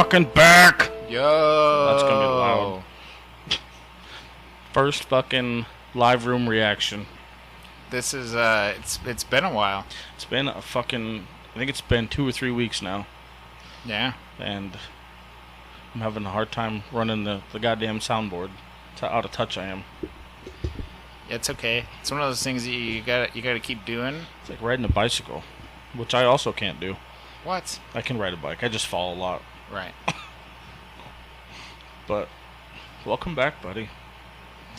fucking back! Yo! That's gonna be loud. First fucking live room reaction. This is, it's been a while. It's been a fucking... I think it's been 2 or 3 weeks now. Yeah. And I'm having a hard time running the goddamn soundboard. That's how out of touch I am. It's okay. It's one of those things that you gotta keep doing. It's like riding a bicycle, which I also can't do. What? I can ride a bike. I just fall a lot. Right. But welcome back, buddy.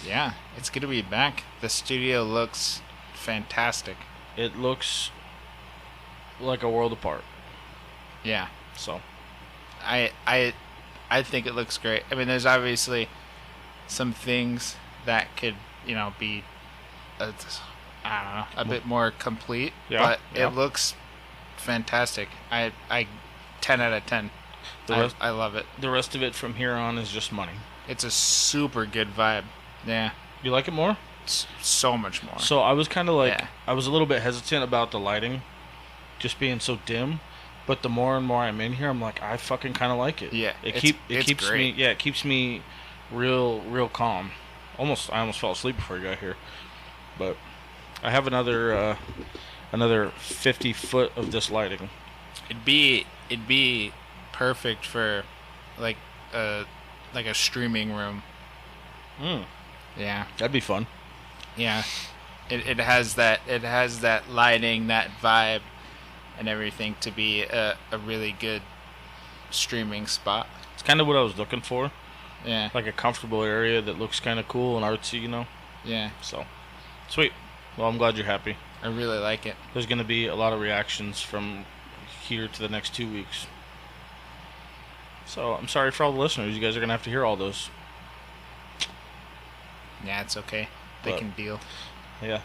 Yeah, it's good to be back. The studio looks fantastic. It looks like a world apart. Yeah. So I think it looks great. I mean, there's obviously some things that could, be, I don't know, a bit more complete. Yeah, but yeah. it looks fantastic. I 10 out of 10. I love it. The rest of it from here on is just money. It's a super good vibe. Yeah. You like it more? So much more. So I was kind of like, Yeah. I was a little bit hesitant about the lighting just being so dim, but the more and more I'm in here, I'm like, I fucking kind of like it. Yeah, It it's keeps great. me, it keeps me real calm. I almost fell asleep before you got here, but I have another 50 foot of this lighting. It'd be perfect for like a streaming room. Yeah. That'd be fun. Yeah. It has that lighting, that vibe and everything to be a really good streaming spot. It's kind of what I was looking for. Yeah. Like a comfortable area that looks kind of cool and artsy, Yeah. So, sweet. Well, I'm glad you're happy. I really like it. There's going to be a lot of reactions from here to the next 2 weeks. So, I'm sorry for all the listeners. You guys are going to have to hear all those. Yeah, it's okay. They But- can deal. Yeah.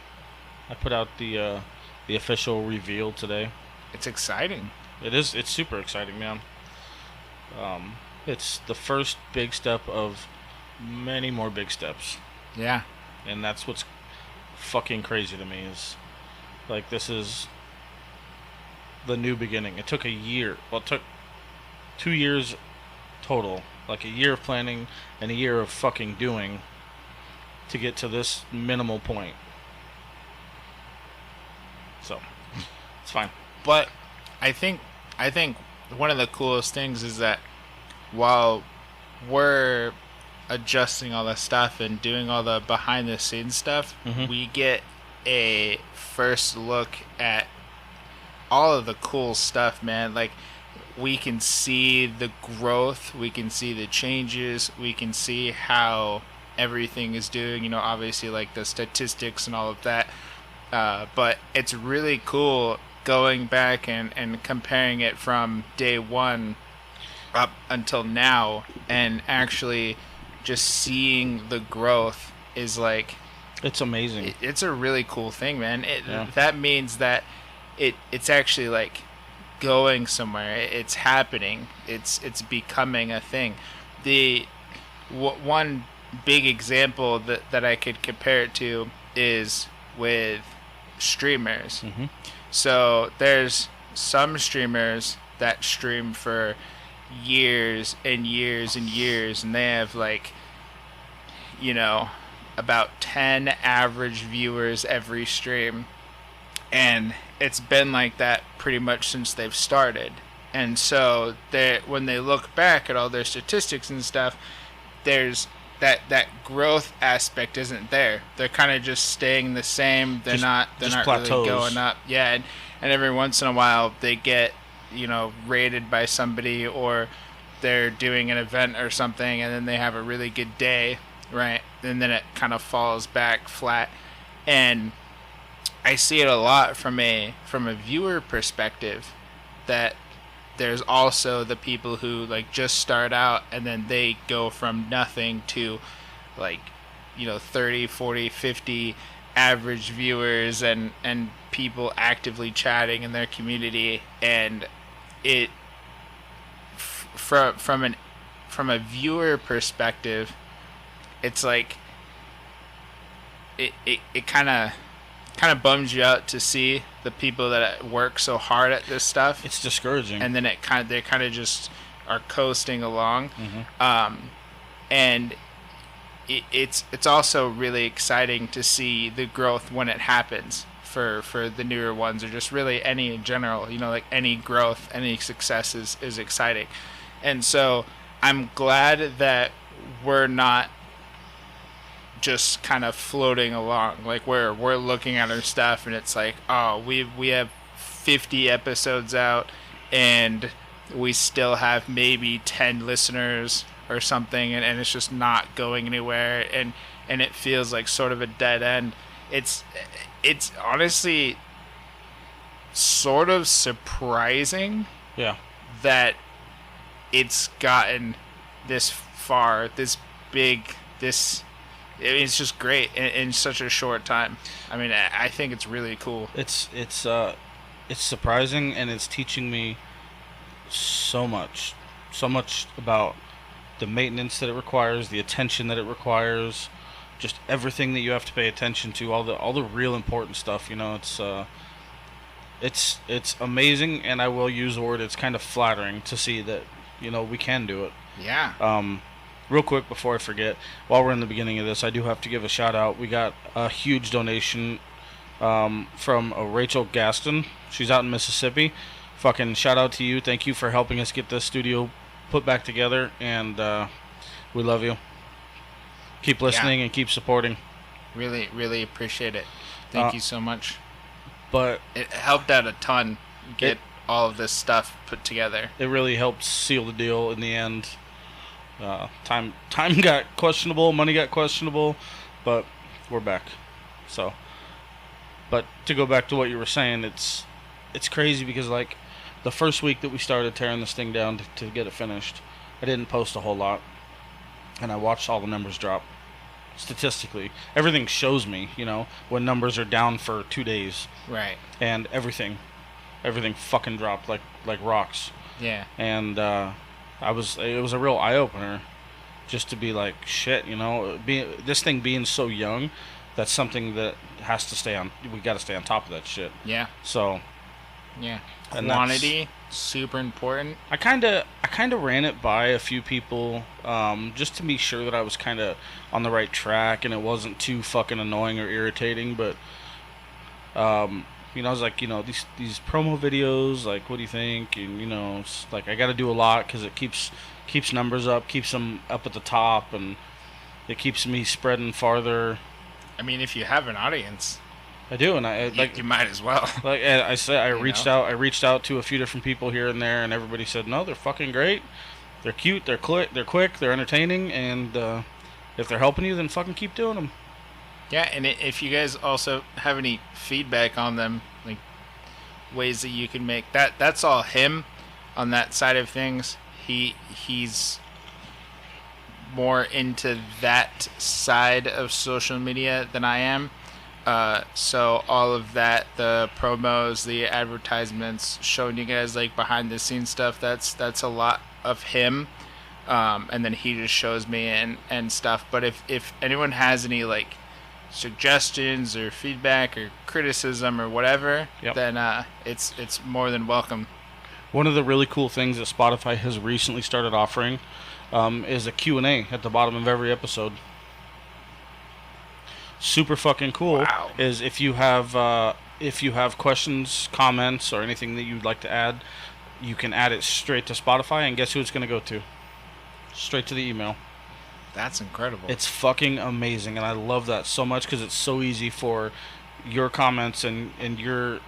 I put out the official reveal today. It's exciting. It's super exciting, man. It's the first big step of many more big steps. Yeah. And that's what's fucking crazy to me is, like, this is the new beginning. It took a year. Well, it took 2 years total. Like a year of planning and a year of fucking doing to get to this minimal point. So, it's fine. But I think one of the coolest things is that while we're adjusting all the stuff and doing all the behind the scenes stuff, Mhm. we get a first look at all of the cool stuff, man. Like, we can see the growth, we can see the changes, we can see how everything is doing, obviously like the statistics and all of that. But it's really cool going back and comparing it from day one up until now and actually just seeing the growth is like, It's amazing. it's a really cool thing, man. Yeah. That means that it's actually like going somewhere. It's happening. It's becoming a thing. One big example that I could compare it to is with streamers. Mhm. So there's some streamers that stream for years and years and years, and they have like, about 10 average viewers every stream, and it's been like that pretty much since they've started. And so when they look back at all their statistics and stuff, there's that growth aspect isn't there. They're kind of just staying the same. They're not really plateaus. going up. Yeah, and every once in a while they get rated by somebody, or they're doing an event or something, and then they have a really good day, right? And then it kind of falls back flat. And I see it a lot from a viewer perspective, that there's also the people who like just start out and then they go from nothing to like 30, 40, 50 average viewers and people actively chatting in their community. And it from a viewer perspective, it's like it kind of bums you out to see the people that work so hard at this stuff. It's discouraging. And then they're kind of just are coasting along. Mm-hmm. And it's also really exciting to see the growth when it happens for the newer ones, or just really any in general. Like any growth, any success is exciting. And so I'm glad that we're not just kind of floating along. Like we're looking at our stuff and it's like, oh, we have 50 episodes out and we still have maybe 10 listeners or something, and it's just not going anywhere, and it feels like sort of a dead end. It's honestly sort of surprising Yeah. that it's gotten this far, this big, this. It's just great in such a short time. I mean, I think it's really cool. It's surprising, and it's teaching me so much about the maintenance that it requires, the attention that it requires, just everything that you have to pay attention to, all the real important stuff. It's amazing, and I will use the word. It's kind of flattering to see that we can do it. Yeah. Real quick before I forget, while we're in the beginning of this, I do have to give a shout out. We got a huge donation from Rachel Gaston. She's out in Mississippi. Fucking shout out to you. Thank you for helping us get this studio put back together, and we love you. Keep listening and keep supporting. Really, really appreciate it. Thank you so much. But it helped out a ton get all of this stuff put together. It really helped seal the deal in the end. Time got questionable, money got questionable, but we're back. So, but to go back to what you were saying, it's crazy because like the first week that we started tearing this thing down to get it finished, I didn't post a whole lot, and I watched all the numbers drop. Statistically, everything shows me, when numbers are down for 2 days. Right. And everything fucking dropped like rocks. Yeah. And it was a real eye opener, just to be like, shit, this thing being so young, that's something that has to stay on. We got to stay on top of that shit. Yeah. So. Yeah. Quantity, super important. I kind of ran it by a few people, just to be sure that I was kind of on the right track and it wasn't too fucking annoying or irritating. But I was like, these promo videos, like, what do you think? And it's like I got to do a lot because it keeps numbers up, keeps them up at the top, and it keeps me spreading farther. I mean, if you have an audience. I do, and you might as well. Like I said, I reached out to a few different people here and there, and everybody said, no, they're fucking great, they're cute, they're quick, they're entertaining, and if they're helping you, then fucking keep doing them. Yeah, and if you guys also have any feedback on them, like ways that you can make that's all him on that side of things. He's more into that side of social media than I am. So all of that, the promos, the advertisements, showing you guys like behind the scenes stuff, that's a lot of him. And then he just shows me and stuff. But if anyone has any like suggestions or feedback or criticism or whatever, then it's more than welcome. One of the really cool things that Spotify has recently started offering is a Q&A at the bottom of every episode. Super fucking cool. Wow. Is if you have questions, comments, or anything that you'd like to add, you can add it straight to Spotify, and guess who it's going to go to? Straight to the email. That's incredible. It's fucking amazing, and I love that so much because it's so easy for your comments and your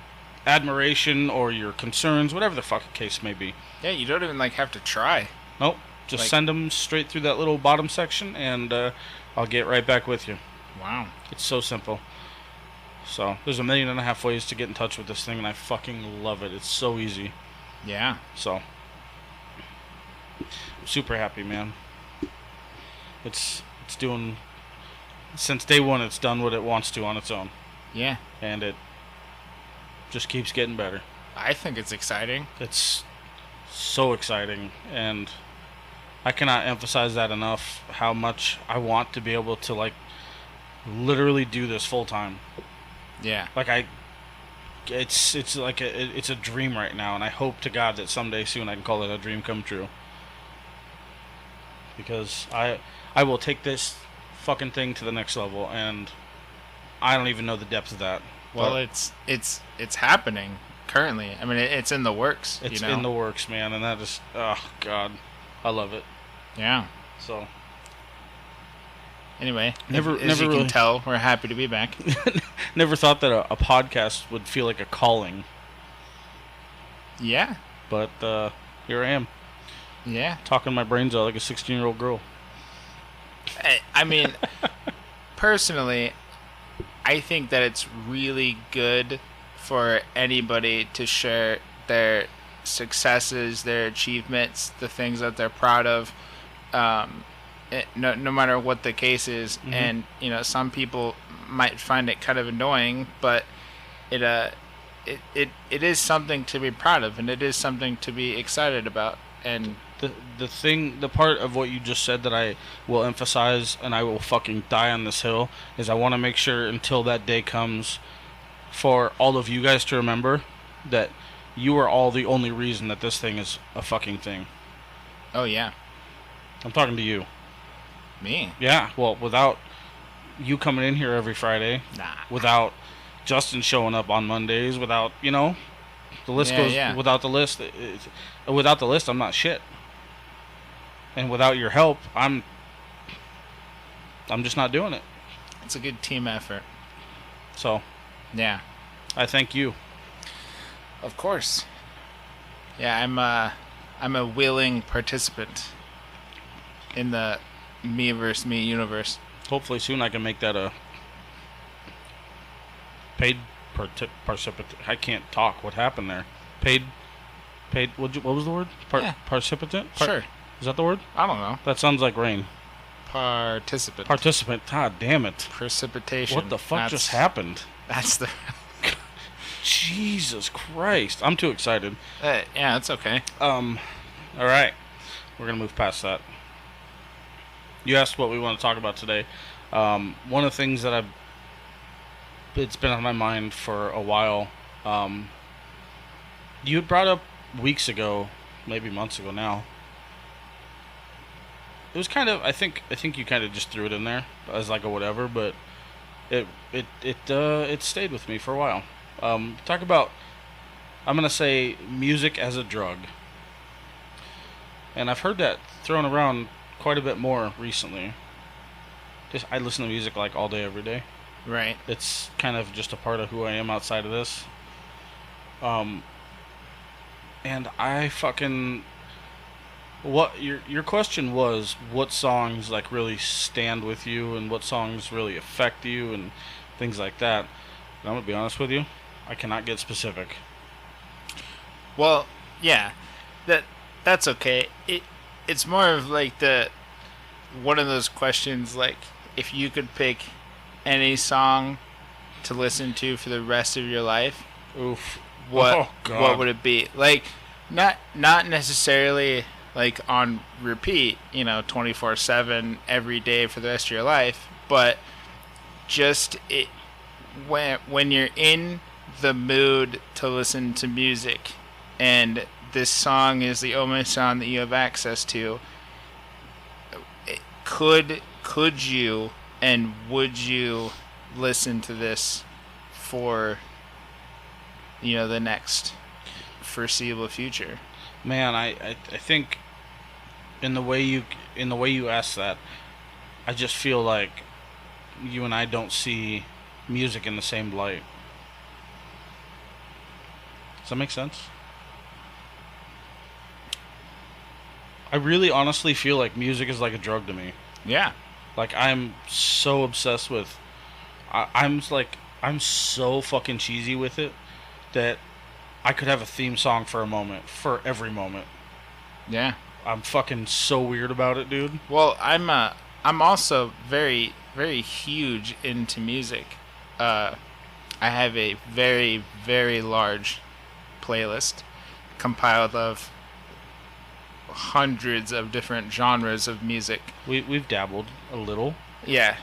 admiration or your concerns, whatever the fucking case may be. Yeah, you don't even like have to try. Nope. Just send them straight through that little bottom section, and I'll get right back with you. Wow. It's so simple. So, there's 1.5 million ways to get in touch with this thing, and I fucking love it. It's so easy. Yeah. So, I'm super happy, man. It's doing, since day one, it's done what it wants to on its own. Yeah. And it just keeps getting better. I think it's exciting. It's so exciting, and I cannot emphasize that enough, how much I want to be able to, like, literally do this full time. Yeah. Like it's like it's a dream right now, and I hope to God that someday soon I can call it a dream come true. because I will take this fucking thing to the next level, and I don't even know the depth of that. Well, But it's happening currently. I mean, it's in the works. it's you know? in the works, man, and that is, oh god, I love it. Yeah. So Anyway, Never- as never you really- can tell, we're happy to be back. never thought that a podcast would feel like a calling, Yeah. but here I am, Yeah. talking my brains out like a 16-year-old girl. I mean, personally, I think that it's really good for anybody to share their successes, their achievements, the things that they're proud of, no matter what the case is. Mhm. And some people might find it kind of annoying, but it is something to be proud of, and it is something to be excited about. And The part of what you just said that I will emphasize, and I will fucking die on this hill, is I want to make sure until that day comes for all of you guys to remember that you are all the only reason that this thing is a fucking thing. oh yeah, I'm talking to you. me, Yeah, well, without you coming in here every Friday, nah. without Justin showing up on Mondays, without, the list Yeah, goes, yeah. without the list, without the list, I'm not shit. And without your help, I'm just not doing it. It's a good team effort. So, Yeah. I thank you. Of course. Yeah, I'm a willing participant in the me versus me universe. Hopefully soon I can make that a paid participant. I can't talk. What happened there? Paid. What was the word? Yeah. Participant. Sure. Is that the word? I don't know. That sounds like rain. Participant. Participant. God damn it! Precipitation. What the fuck just happened? That's the. Jesus Christ! I'm too excited. Yeah, it's okay. All right, we're gonna move past that. You asked what we want to talk about today. One of the things that it's been on my mind for a while. You had brought up weeks ago, maybe months ago now. It was kind of, I think you kind of just threw it in there as like a whatever, but it stayed with me for a while. Talk about, I'm gonna say, music as a drug, and I've heard that thrown around quite a bit more recently. Just I listen to music like all day, every day. Right. It's kind of just a part of who I am outside of this. And I fucking, what your question was, what songs like really stand with you and what songs really affect you and things like that. And I'm gonna be honest with you, I cannot get specific. Well, yeah, that's okay. It's more of like one of those questions, like if you could pick any song to listen to for the rest of your life, Oof. what Oh, God. what would it be? Like not necessarily like on repeat, 24/7 every day for the rest of your life, but just when you're in the mood to listen to music and this song is the only song that you have access to, could you and would you listen to this for the next foreseeable future? Man, I think in the way you ask that, I just feel like you and I don't see music in the same light. Does that make sense? I really honestly feel like music is like a drug to me. Yeah. Like I'm so obsessed with I'm so fucking cheesy with it that I could have a theme song for a moment, for every moment. Yeah. I'm fucking so weird about it, dude. Well, I'm also very, very huge into music. I have a very, very large playlist compiled of hundreds of different genres of music. We've dabbled a little. Yeah,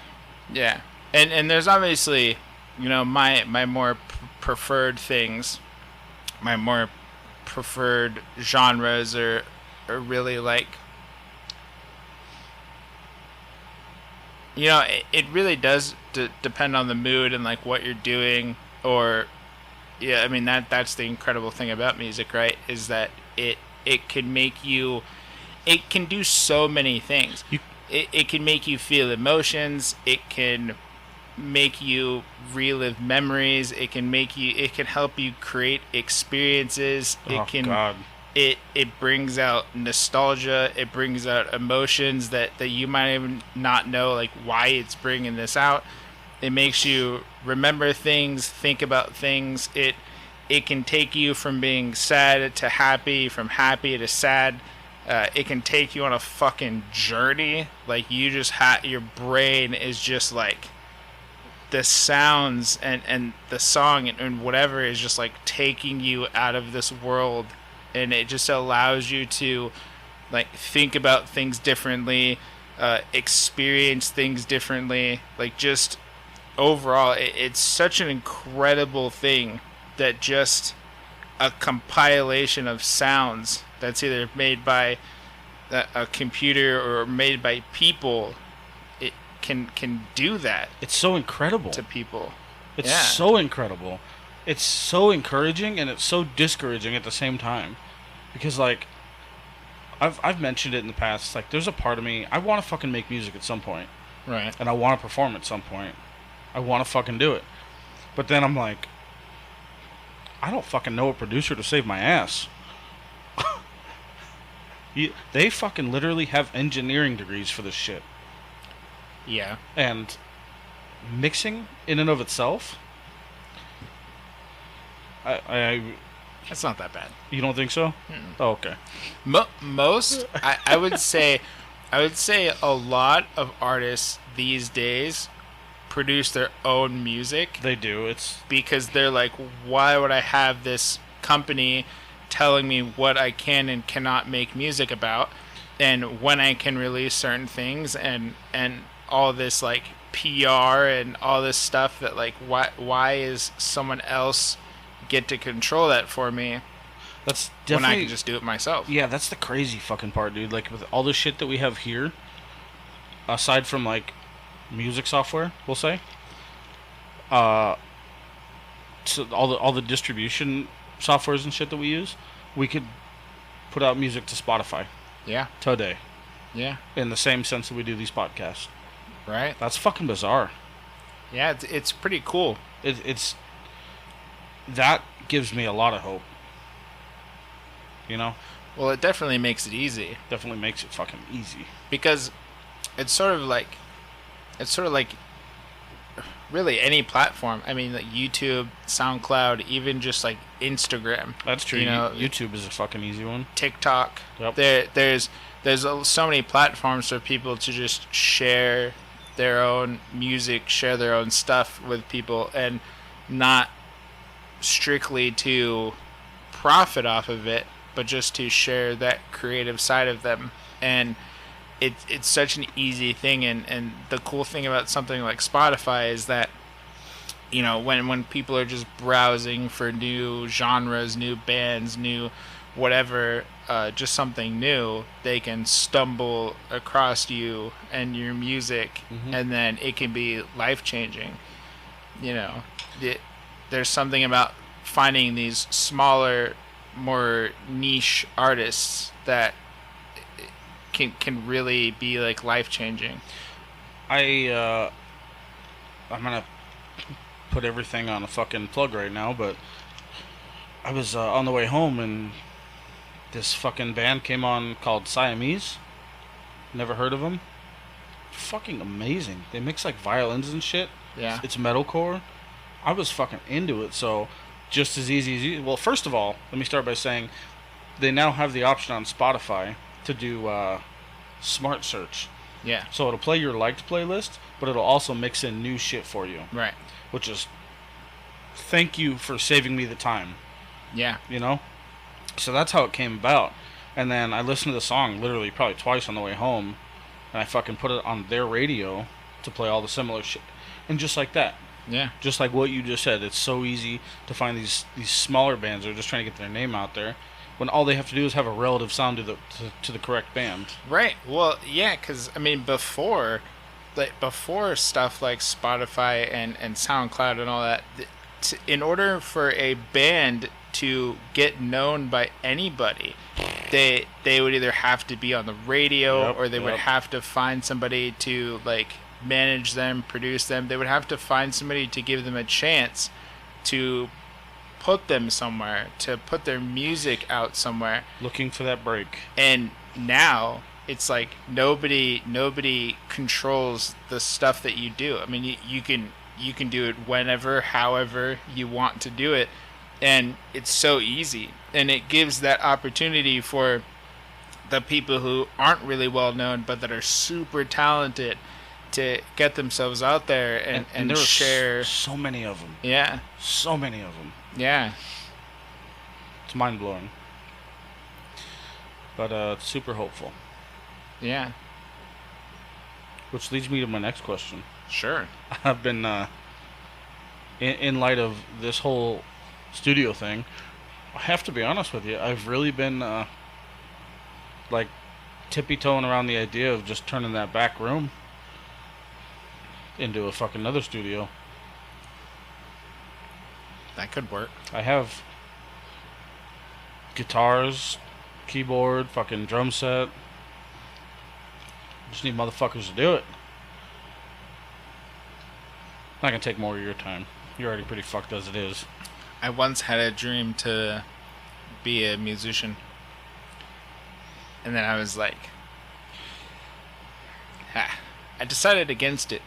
yeah, and there's obviously, my more preferred things, my more preferred genres are really like it really does depend on the mood and like what you're doing, or yeah, I mean that's the incredible thing about music, right? Is that it can make you, it can do so many things. You, It can make you feel emotions. It can make you relive memories. It can help you create experiences. oh God, It brings out nostalgia. It brings out emotions that you might even not know like why it's bringing this out. It makes you remember things, think about things. It can take you from being sad to happy, from happy to sad. It can take you on a fucking journey. Like you just your brain is just like the sounds and the song and whatever is just like taking you out of this world, and it just allows you to like think about things differently, experience things differently. Like just overall, it's such an incredible thing that just a compilation of sounds that's either made by a computer or made by people, it can do that. it's so incredible To people. It's Yeah. so incredible. It's so encouraging and it's so discouraging at the same time, because like I've mentioned it in the past. Like there's a part of me, I want to fucking make music at some point, Right. and I want to perform at some point. I want to fucking do it, but then I'm like, I don't fucking know a producer to save my ass. They fucking literally have engineering degrees for this shit. Yeah. And mixing in and of itself, I That's not that bad. you don't think so? Oh, okay. Most, I would say, a lot of artists these days produce their own music They do. It's because they're like, why would I have this company telling me what I can and cannot make music about, and when I can release certain things, and all this like PR and all this stuff that like why is someone else get to control that for me that's when I definitely can just do it myself? yeah. That's the crazy fucking part, dude. Like with all the shit that we have here, aside from like music software, we'll say, so all the distribution softwares and shit that we use, we could put out music to Spotify Yeah. today Yeah. in the same sense that we do these podcasts. Right. That's fucking bizarre. Yeah. It's pretty cool. It's that gives me a lot of hope. You know, Well, it definitely makes it easy definitely makes it fucking easy. because it's sort of like really any platform. I mean, like YouTube, SoundCloud, even just like Instagram, That's true. You know, YouTube is a fucking easy one. TikTok. Yep. There's so many platforms for people to just share their own music, share their own stuff with people, and not strictly to profit off of it, but just to share that creative side of them. And it's such an easy thing, and the cool thing about something like Spotify is that, you know, when people are just browsing for new genres, new bands, new whatever, just something new, they can stumble across you and your music, and then it can be life-changing. You know, there's something about finding these smaller, more niche artists that can really be like life-changing. I'm gonna put everything on a fucking plug right now, but I was on the way home and this fucking band came on called Siamese. Never heard of them? Fucking amazing. They mix like violins and shit. Yeah. It's metalcore. I was fucking into it. So just as easy as you. Well, first of all, let me start by saying they now have the option on Spotify to do smart search. Yeah. So it'll play your liked playlist, but it'll also mix in new shit for you, Right. which is thank you for saving me the time, Yeah. you know? So that's how it came about. And then I listened to the song literally probably twice on the way home, and I fucking put it on their radio to play all the similar shit. And just like that, Yeah. just like what you just said, it's so easy to find these smaller bands that are just trying to get their name out there, when all they have to do is have a relative sound to the correct band. Right. Well, yeah, because I mean, before like before stuff like Spotify and SoundCloud and all that, in order for a band to get known by anybody, they would either have to be on the radio, Yep, or they would yep. have to find somebody to like manage them, produce them. They would have to find somebody to give them a chance to put them somewhere, to put their music out somewhere. Looking for that break. And now it's like nobody controls the stuff that you do. I mean, you can do it whenever, however you want to do it, and it's so easy. And it gives that opportunity for the people who aren't really well known but that are super talented to get themselves out there and there share. are so many of them. Yeah, So many of them. yeah, It's mind blowing. But it's super hopeful. yeah. Which leads me to my next question. Sure. I've been, in light of this whole studio thing, I have to be honest with you, I've really been, like, tippy-toeing around the idea of just turning that back room into a fucking another studio. That could work. I have guitars, keyboard, fucking drum set. Just need motherfuckers to do it. Not gonna take more of your time. You're already pretty fucked as it is. I once had a dream to be a musician. And then I was like, I decided against it.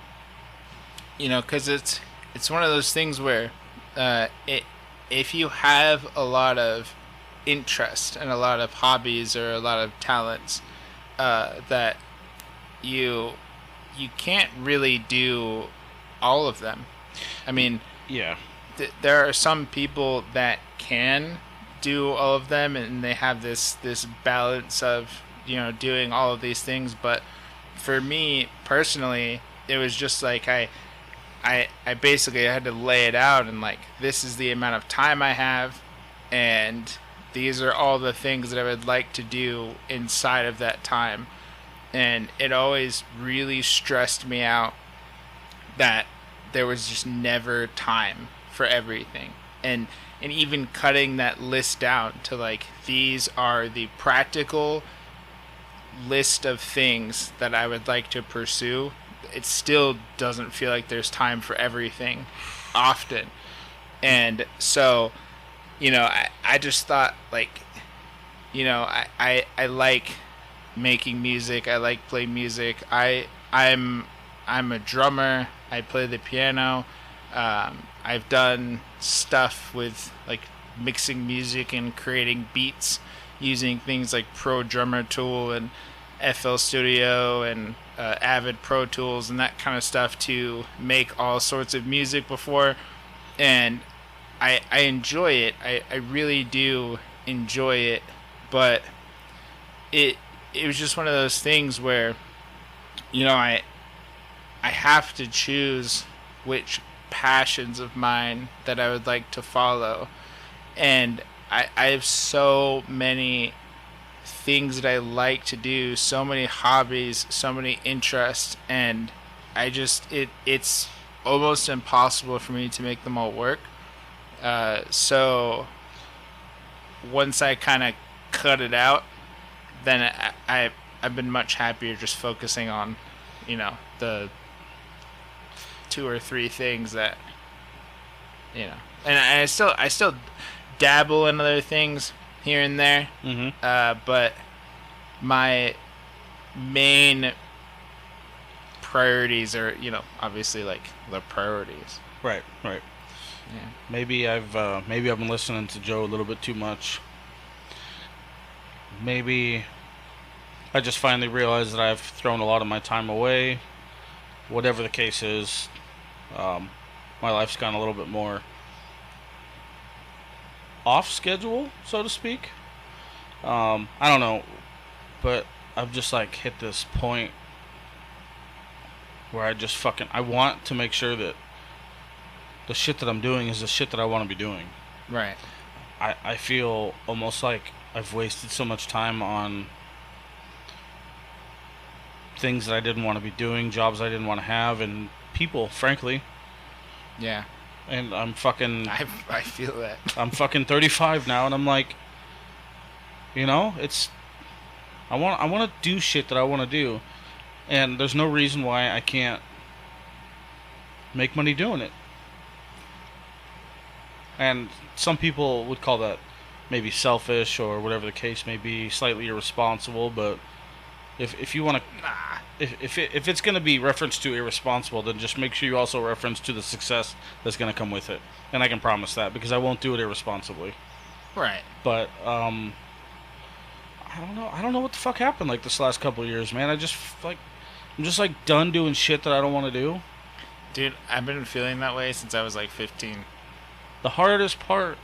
You know, because it's one of those things where if you have a lot of interest and a lot of hobbies or a lot of talents, that you can't really do all of them. I mean, Yeah. there are some people that can do all of them, and they have this balance of, you know, doing all of these things. But for me personally, it was just like I basically had to lay it out, and like, this is the amount of time I have, and these are all the things that I would like to do inside of that time. And it always really stressed me out that there was just never time for everything. And even cutting that list down to like, these are the practical list of things that I would like to pursue, it still doesn't feel like there's time for everything often. And so, you know, I just thought, like, you know, I like making music. I like playing music. I'm a drummer. I play the piano. I've done stuff with like mixing music and creating beats using things like Pro Drummer Tool and FL Studio and Avid Pro Tools and that kind of stuff to make all sorts of music before. And I enjoy it. I really do enjoy it. But it was just one of those things where, you know, I have to choose which passions of mine that I would like to follow. And I have so many things that I like to do, so many hobbies, so many interests, and I just, it's almost impossible for me to make them all work. So once I kind of cut it out, then I've been much happier just focusing on, you know, the 2 or 3 things that, you know, and I still dabble in other things here and there. Mm-hmm. But my main priorities are, you know, obviously like the priorities. Right. Right. Yeah. Maybe I've been listening to Joe a little bit too much. Maybe I just finally realized that I've thrown a lot of my time away. Whatever the case is, my life's gone a little bit more off schedule, so to speak. I don't know, but I've just like hit this point where I want to make sure that the shit that I'm doing is the shit that I want to be doing. Right. I feel almost like I've wasted so much time on things that I didn't want to be doing, jobs I didn't want to have, and people, frankly. Yeah. And I'm fucking I feel that. I'm fucking 35 now, and I'm like, it's I want to do shit that I want to do, and there's no reason why I can't make money doing it. And some people would call that maybe selfish or whatever the case may be, slightly irresponsible. But if you want to, Nah. if it's going to be referenced to irresponsible, then just make sure you also reference to the success that's going to come with it. And I can promise that because I won't do it irresponsibly. Right. But I don't know. I don't know what the fuck happened like this last couple of years, man. I'm just like done doing shit that I don't want to do. Dude, I've been feeling that way since I was like 15. The hardest part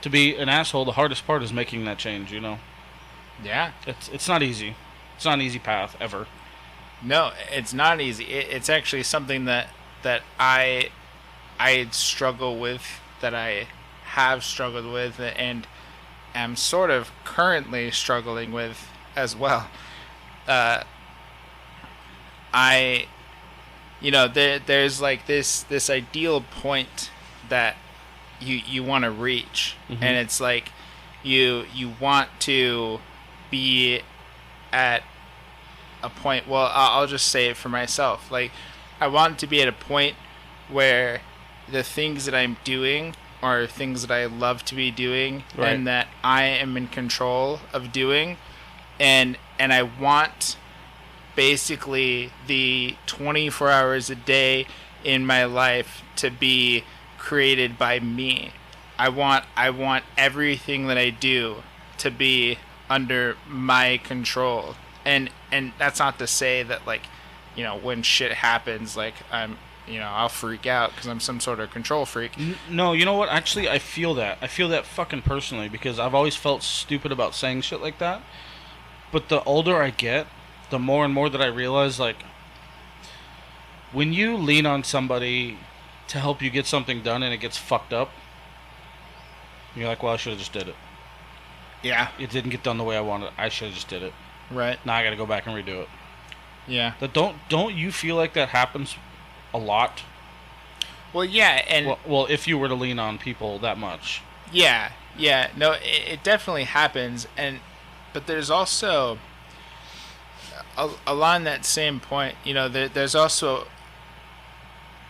to be an asshole, the hardest part is making that change, Yeah. It's not easy. It's not an easy path ever. No, it's not easy. It's actually something that I struggle with, that I have struggled with, and am sort of currently struggling with as well. There's like this ideal point that you want to reach, Mm-hmm. and it's like you want to be at a point. Well, I'll just say it for myself. Like, I want to be at a point where the things that I'm doing are things that I love to be doing, Right. and that I am in control of doing, and I want basically the 24 hours a day in my life to be created by me. I want everything that I do to be under my control. And that's not to say that, like, when shit happens, like, I'll freak out because I'm some sort of control freak. No, you know what? Actually, I feel that. I feel that fucking personally because I've always felt stupid about saying shit like that. But the older I get, the more and more that I realize, like, when you lean on somebody to help you get something done and it gets fucked up, you're like, well, I should have just did it. Yeah. It didn't get done the way I wanted. I should have just did it. Right. Now I got to go back and redo it. Yeah. But don't you feel like that happens a lot? Well, yeah, and Well, if you were to lean on people that much. yeah, no, it definitely happens, but there's also along that same point, there's also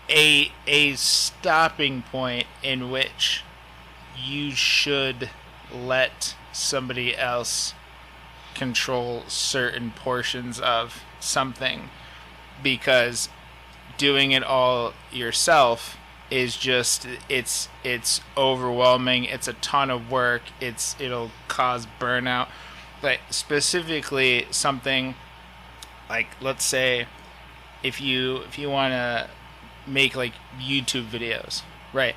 a stopping point in which you should let somebody else control certain portions of something, because doing it all yourself is just it's overwhelming. It's a ton of work. It'll cause burnout. Like, specifically something like, let's say if you want to make like YouTube videos, right?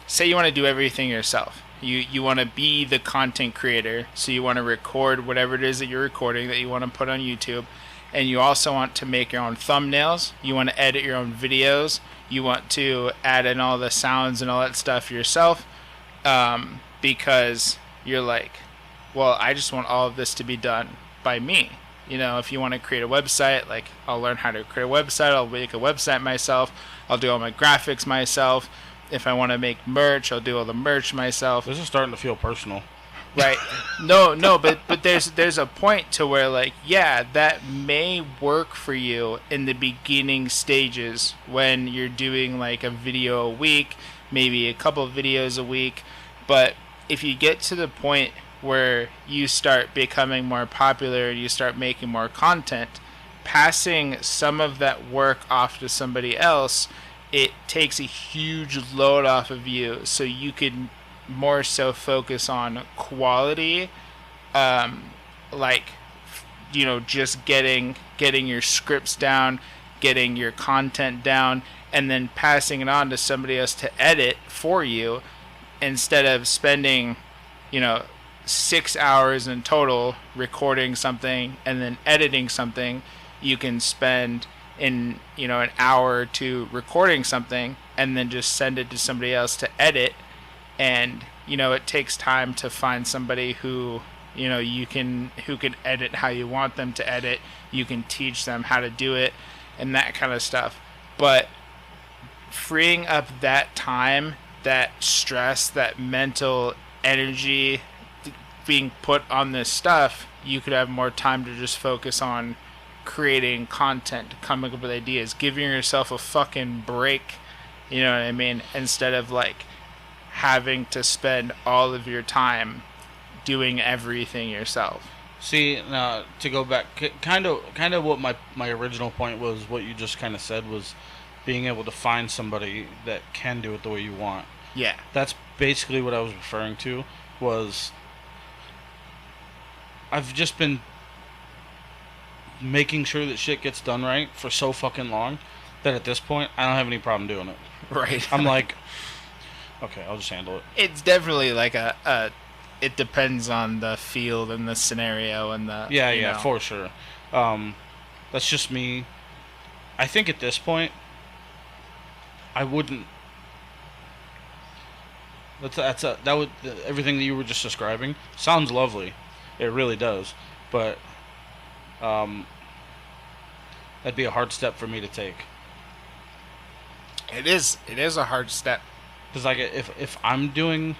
Say you want to do everything yourself. You want to be the content creator, so you want to record whatever it is that you're recording that you want to put on YouTube, and you also want to make your own thumbnails. You want to edit your own videos. You want to add in all the sounds and all that stuff yourself, because you're like, well, I just want all of this to be done by me. If you want to create a website, like, I'll learn how to create a website. I'll make a website myself. I'll do all my graphics myself. If I want to make merch, I'll do all the merch myself. This is starting to feel personal. Right. No, but there's a point to where, like, yeah, that may work for you in the beginning stages when you're doing like a video a week, maybe a couple of videos a week. But if you get to the point where you start becoming more popular and you start making more content, passing some of that work off to somebody else, it takes a huge load off of you, so you could more so focus on quality, just getting your scripts down, getting your content down, and then passing it on to somebody else to edit for you, instead of spending 6 hours in total recording something and then editing something. You can spend in an hour or two recording something and then just send it to somebody else to edit. And it takes time to find somebody who who can edit how you want them to edit. You can teach them how to do it and that kind of stuff. But freeing up that time, that stress, that mental energy being put on this stuff, you could have more time to just focus on creating content, coming up with ideas, giving yourself a fucking break, you know what I mean? Instead of like having to spend all of your time doing everything yourself. See, now to go back, kind of what my original point was, what you just kind of said was being able to find somebody that can do it the way you want. Yeah. That's basically what I was referring to. Was I've just been making sure that shit gets done right for so fucking long that at this point I don't have any problem doing it. Right. I'm like, okay, I'll just handle it. It's definitely like it depends on the field and the scenario and the Yeah, for sure. That's just me. I think at this point I wouldn't. Everything that you were just describing sounds lovely. It really does, but that'd be a hard step for me to take. It is a hard step. Because like if I'm doing,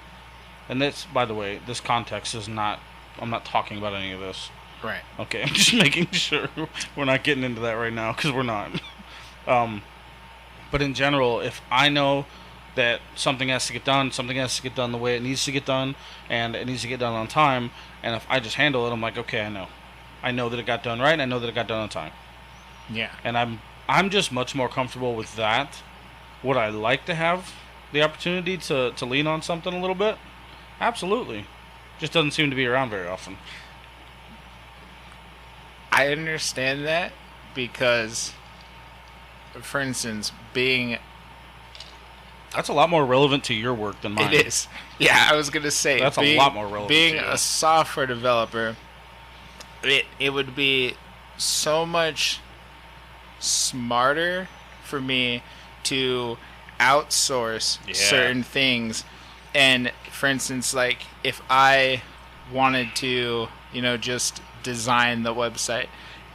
and that's, by the way, this context is not. I'm not talking about any of this. Right. Okay, I'm just making sure we're not getting into that right now, because we're not. But in general, if I know that something has to get done the way it needs to get done, and it needs to get done on time, and if I just handle it, I'm like, okay, I know that it got done right, and I know that it got done on time. Yeah. And I'm just much more comfortable with that. Would I like to have the opportunity to lean on something a little bit? Absolutely. Just doesn't seem to be around very often. I understand that because, for instance, that's a lot more relevant to your work than mine. It is. Yeah, I was going to say. That's a lot more relevant. Being a software developer, it would be so much smarter for me to outsource certain things. And for instance, like if I wanted to, just design the website,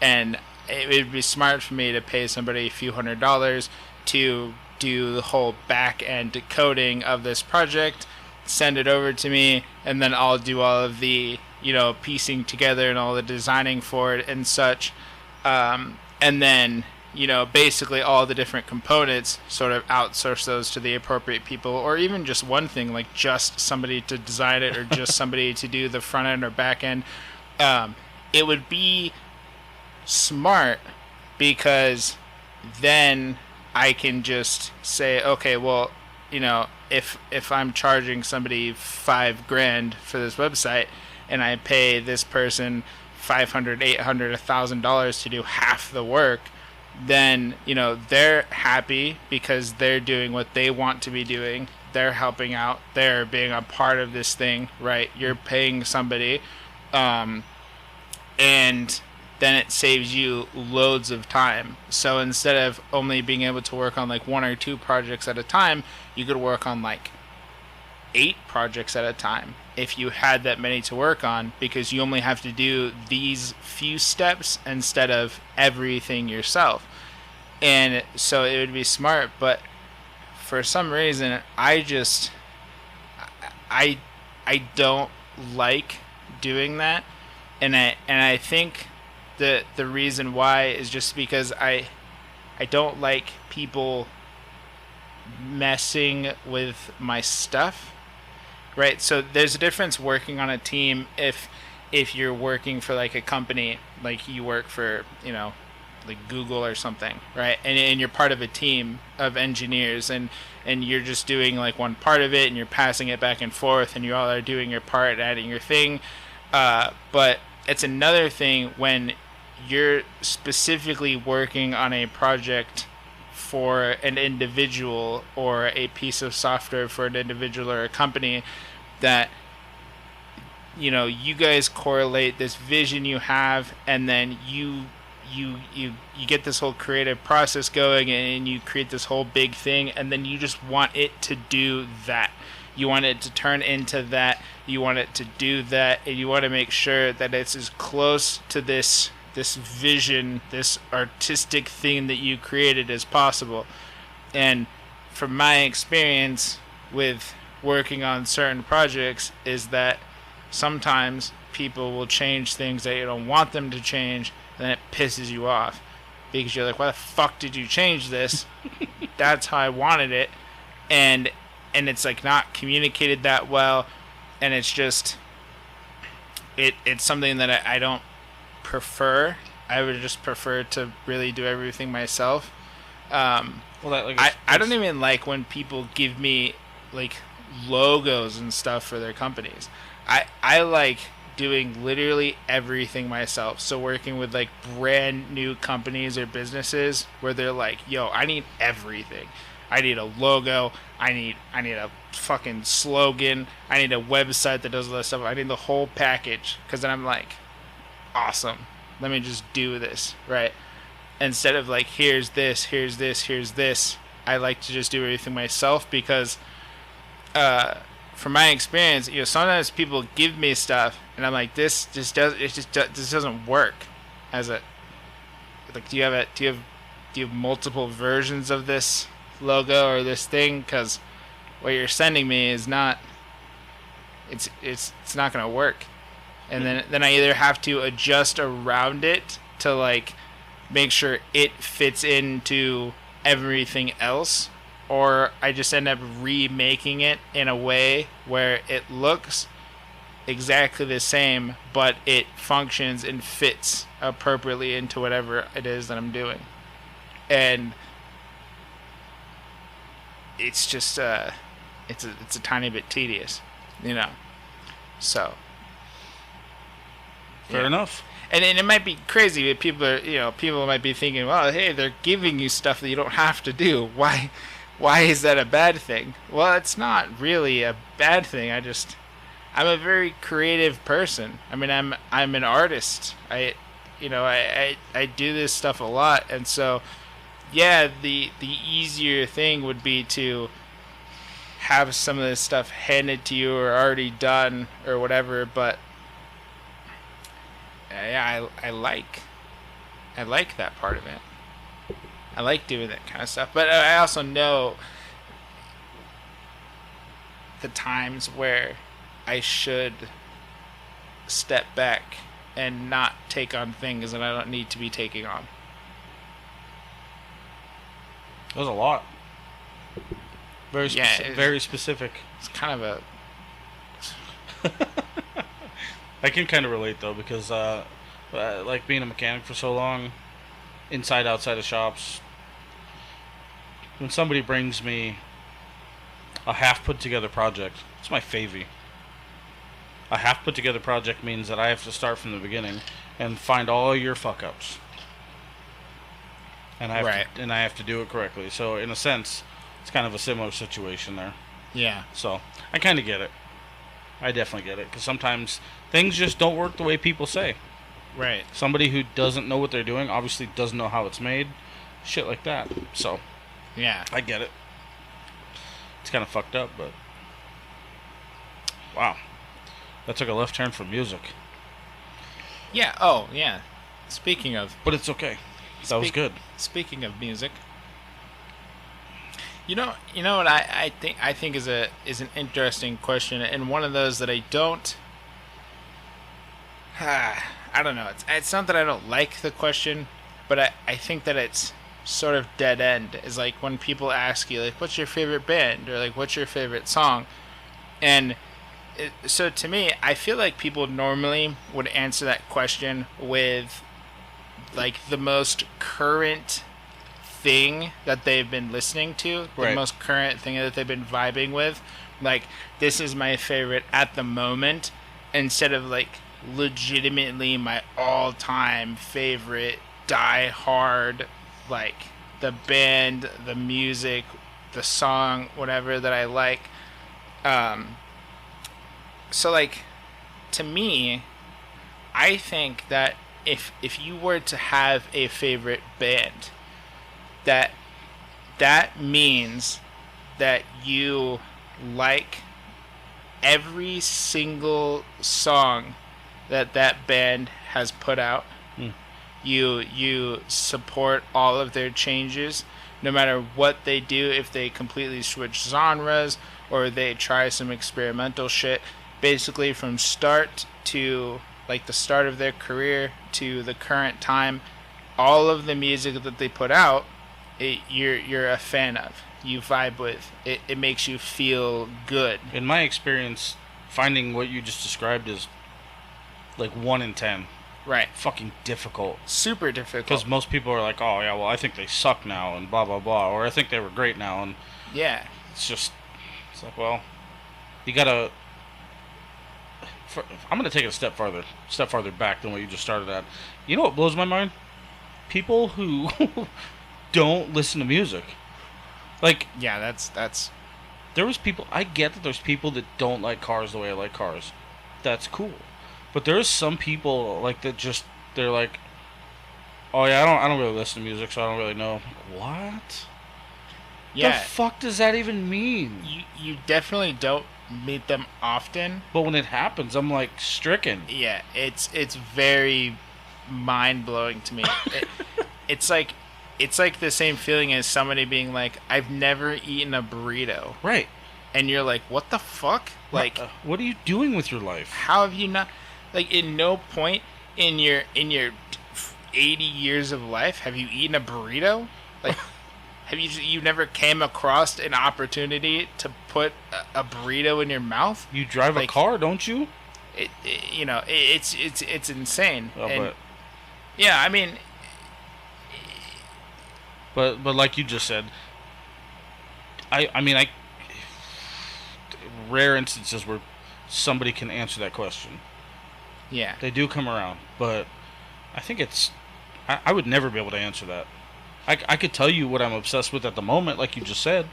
and it would be smart for me to pay somebody a few $100s to do the whole back end coding of this project, send it over to me, and then I'll do all of the piecing together and all the designing for it and such, and then basically all the different components, sort of outsource those to the appropriate people, or even just one thing, like just somebody to design it or just somebody to do the front end or back end. It would be smart because then I can just say, okay, well, if I'm charging somebody $5,000 for this website and I pay this person $500, $800, $1,000 to do half the work, then they're happy because they're doing what they want to be doing. They're helping out. They're being a part of this thing, right? You're paying somebody, and then it saves you loads of time. So instead of only being able to work on like 1 or 2 projects at a time, you could work on like 8 projects at a time if you had that many to work on, because you only have to do these few steps instead of everything yourself. And so it would be smart, but for some reason I don't like doing that, and I think the reason why is just because I don't like people messing with my stuff, right? So there's a difference working on a team if you're working for like a company, like you work for like Google or something, right? And you're part of a team of engineers, and you're just doing like one part of it and you're passing it back and forth and you all are doing your part, adding your thing, but it's another thing when you're specifically working on a project for an individual or a piece of software for an individual or a company that you guys correlate this vision you have, and then you get this whole creative process going and you create this whole big thing, and then you just want it to do that. You want it to turn into that. You want it to do that, and you want to make sure that it's as close to this vision, this artistic thing that you created as possible. And from my experience with working on certain projects is that sometimes people will change things that you don't want them to change, and it pisses you off because you're like, why the fuck did you change this? That's how I wanted it. And it's like not communicated that well, and it's just it's something that I don't prefer. I would just prefer to really do everything myself. Well, I don't even like when people give me like logos and stuff for their companies. I like doing literally everything myself. So working with like brand new companies or businesses where they're like, yo, I need everything. I need a logo. I need a fucking slogan. I need a website that does all that stuff. I need the whole package. Because then I'm like, awesome. Let me just do this, right? Instead of like, here's this, here's this, here's this. I like to just do everything myself because, from my experience, sometimes people give me stuff and I'm like, this doesn't work. As a, like, do you have multiple versions of this logo or this thing? Because what you're sending me is not, it's not gonna work. And then I either have to adjust around it to like make sure it fits into everything else, or I just end up remaking it in a way where it looks exactly the same, but it functions and fits appropriately into whatever it is that I'm doing. And it's just it's a tiny bit tedious, So fair enough. And it might be crazy, but people might be thinking, well, hey, they're giving you stuff that you don't have to do. Why is that a bad thing? Well, it's not really a bad thing. I'm a very creative person. I mean, I'm an artist. I do this stuff a lot, and so yeah, the easier thing would be to have some of this stuff handed to you or already done or whatever, but yeah, I like that part of it. I like doing that kind of stuff, but I also know the times where I should step back and not take on things that I don't need to be taking on. There's a lot. Very specific. It's kind of a... I can kind of relate though, because like being a mechanic for so long, inside outside of shops, when somebody brings me a half put together project, it's my favy. A half put together project means that I have to start from the beginning and find all your fuck ups, and I have to do it correctly. So in a sense, it's kind of a similar situation there. Yeah. So I kind of get it. I definitely get it, because sometimes things just don't work the way people say. Right. Somebody who doesn't know what they're doing obviously doesn't know how it's made. Shit like that. So, yeah. I get it. It's kind of fucked up, but... Wow. That took a left turn for music. Yeah, oh, yeah. Speaking of... But it's okay. That was good. Speaking of music... You know what I think is an interesting question, and one of those that I don't. I don't know. It's not that I don't like the question, but I think that it's sort of dead end. Is like when people ask you like, "What's your favorite band?" or like, "What's your favorite song?" And so to me, I feel like people normally would answer that question with like the most current thing that they've been listening to, the most current thing that they've been vibing with, like, this is my favorite at the moment, instead of like legitimately my all-time favorite, die hard, like the band, the music, the song, whatever that I like. So like, to me, I think that if you were to have a favorite band, that means that you like every single song that band has put out. Hmm. You support all of their changes, no matter what they do. If they completely switch genres or they try some experimental shit, basically from start to like the start of their career to the current time, all of the music that they put out, you're a fan of. You vibe with it. It makes you feel good. In my experience, finding what you just described is like 1 in 10. Right. Fucking difficult. Super difficult. Because most people are like, oh yeah, well I think they suck now and blah blah blah, or I think they were great now, and Yeah. it's like, well, you gotta. I'm gonna take it a step farther back than what you just started at. You know what blows my mind? People who don't listen to music. Like, Yeah, that's there was people. I get that there's people that don't like cars the way I like cars. That's cool. But there's some people like that just they're like, oh yeah, I don't really listen to music, so I don't really know. What? yeah. The fuck does that even mean? You definitely don't meet them often. But when it happens, I'm like stricken. Yeah, it's very mind blowing to me. It's like the same feeling as somebody being like, I've never eaten a burrito, Right. and you're like, what the fuck? Like, what are you doing with your life? how have you not? Like, in no point in your 80 years of life have you eaten a burrito? Like, have you never came across an opportunity to put a burrito in your mouth? You drive a Like, car, don't you? It's insane. Oh, And yeah, I mean, but like you just said, I mean rare instances where somebody can answer that question. yeah. They do come around, but I think I would never be able to answer that. I could tell you what I'm obsessed with at the moment, like you just said,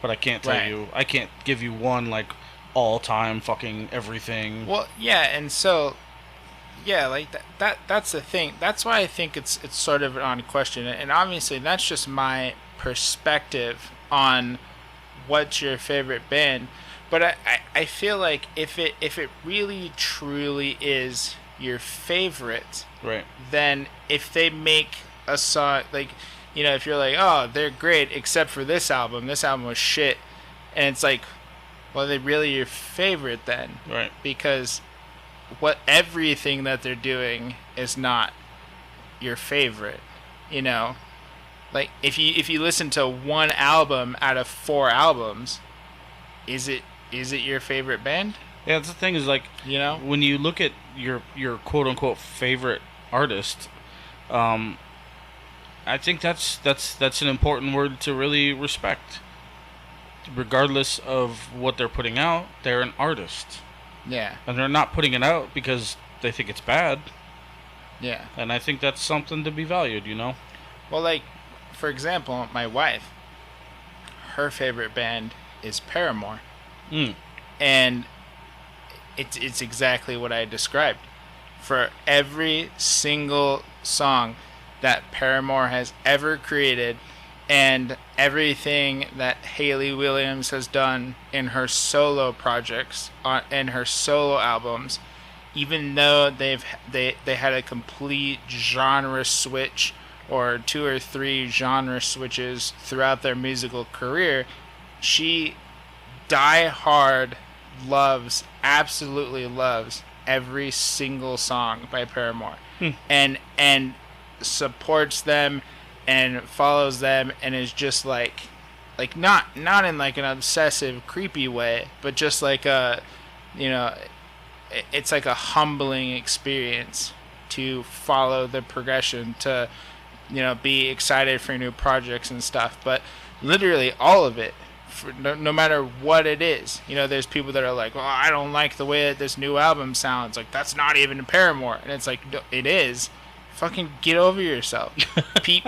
but I can't tell Right. you. I can't give you one like all time fucking everything. Well, yeah, and so, yeah, like that's the thing. That's why I think it's sort of on question, and obviously that's just my perspective on what's your favorite band. But I feel like if it really truly is your favorite, Right. then if they make a song like, if you're like, oh, they're great except for this album was shit, and it's like, well, are they really your favorite then? Right. Because everything that they're doing is not your favorite, like if you listen to one album out of 4 albums, is it your favorite band? Yeah, that's the thing is like, when you look at your quote unquote favorite artist, I think that's an important word to really respect. Regardless of what they're putting out, they're an artist. Yeah. And they're not putting it out because they think it's bad. Yeah. And I think that's something to be valued, Well, like, for example, my wife, her favorite band is Paramore. Mm. And it's exactly what I described. For every single song that Paramore has ever created, and everything that Hayley Williams has done in her solo projects and her solo albums, even though they had a complete genre switch or 2 or 3 genre switches throughout their musical career, she absolutely loves every single song by Paramore. And supports them and follows them, and is just like not in like an obsessive creepy way, but just like it's like a humbling experience to follow the progression, to be excited for new projects and stuff. But literally all of it, no matter what it is, there's people that are like, well, I don't like the way that this new album sounds, like that's not even Paramore, and it's like, no, it is. Fucking get over yourself.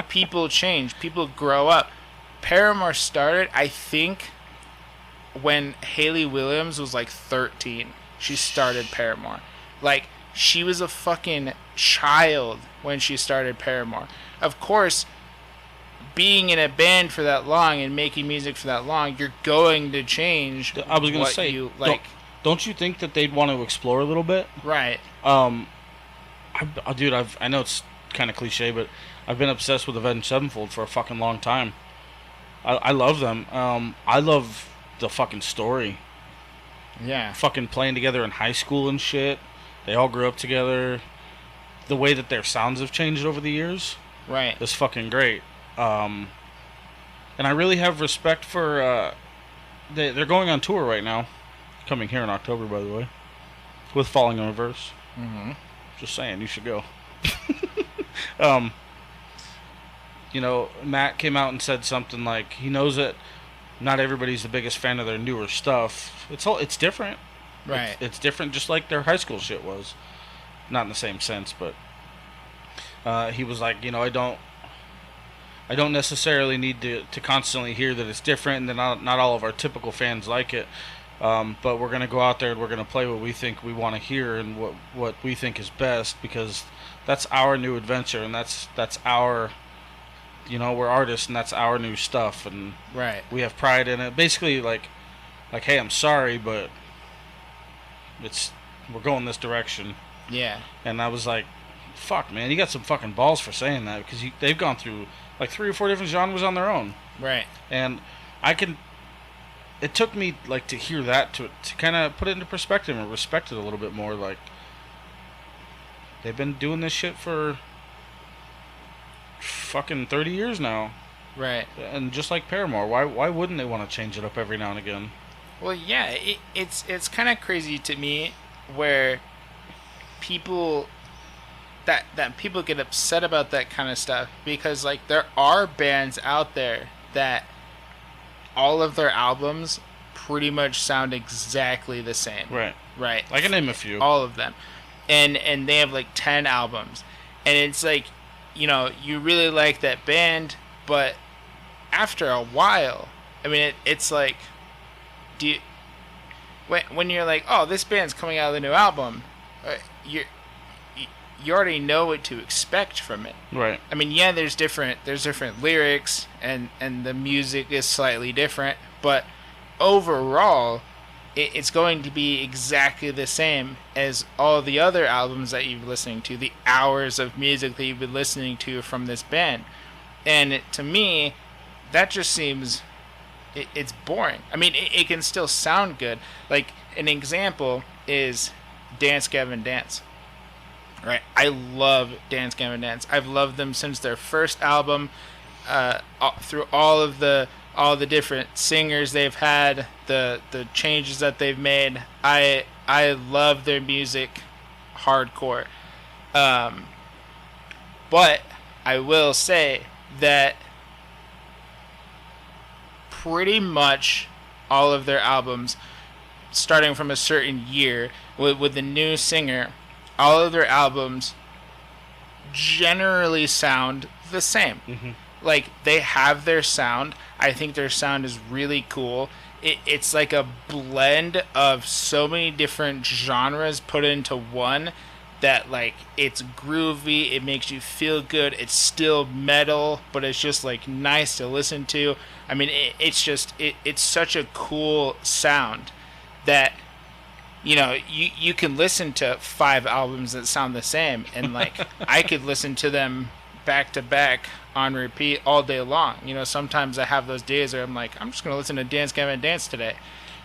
People change. People grow up. Paramore started, I think, when Hayley Williams was like 13. She started Paramore. Like, she was a fucking child when she started Paramore. Of course, being in a band for that long and making music for that long, you're going to change. I was gonna what say, you like. don't you think that they'd want to explore a little bit? Right. Dude, I know it's kind of cliche, but I've been obsessed with Avenged Sevenfold for a fucking long time. I love them. I love the fucking story. Yeah. Fucking playing together in high school and shit. They all grew up together. The way that their sounds have changed over the years Right. is fucking great. And I really have respect for. They're going on tour right now, coming here in October, by the way, with Falling in Reverse. Mm-hmm. Just saying, you should go. Matt came out and said something like he knows that not everybody's the biggest fan of their newer stuff. It's different. Right. It's different, just like their high school shit was. Not in the same sense, but he was like, I don't necessarily need to constantly hear that it's different and that not all of our typical fans like it. But we're going to go out there and we're going to play what we think we want to hear and what we think is best, because that's our new adventure and that's our, we're artists and that's our new stuff, and Right. we have pride in it. Basically, like, hey, I'm sorry, but we're going this direction. Yeah. And I was like, fuck, man, you got some fucking balls for saying that, because they've gone through like 3 or 4 different genres on their own. Right. And it took me like to hear that to kind of put it into perspective and respect it a little bit more. Like, they've been doing this shit for fucking 30 years now. Right. And just like Paramore, why wouldn't they want to change it up every now and again? Well, yeah, it's kind of crazy to me where people that people get upset about that kind of stuff, because like there are bands out there that all of their albums pretty much sound exactly the same. Right. Right. I can name a few. All of them. And they have like 10 albums. And it's like, you really like that band, but after a while, I mean, it's like, when you're like, oh, this band's coming out with a new album, you already know what to expect from it. Right. I mean, yeah, there's different lyrics and the music is slightly different, but overall, it's going to be exactly the same as all the other albums that you've been listening to, the hours of music that you've been listening to from this band. And to me, that just seems, it's boring. I mean, it can still sound good. Like, an example is Dance Gavin Dance. Right, I love Dance Gavin Dance. I've loved them since their first album, through all the different singers they've had, the changes that they've made. I love their music, hardcore. But I will say that pretty much all of their albums, starting from a certain year with the new singer, all of their albums generally sound the same. Mm-hmm. Like, they have their sound. I think their sound is really cool. It's like a blend of so many different genres put into one that, like, it's groovy, it makes you feel good, it's still metal, but it's just, like, nice to listen to. I mean, it's such a cool sound that, you can listen to 5 albums that sound the same, and like I could listen to them back to back on repeat all day long. Sometimes I have those days where I'm like, I'm just gonna listen to Dance Gavin Dance today,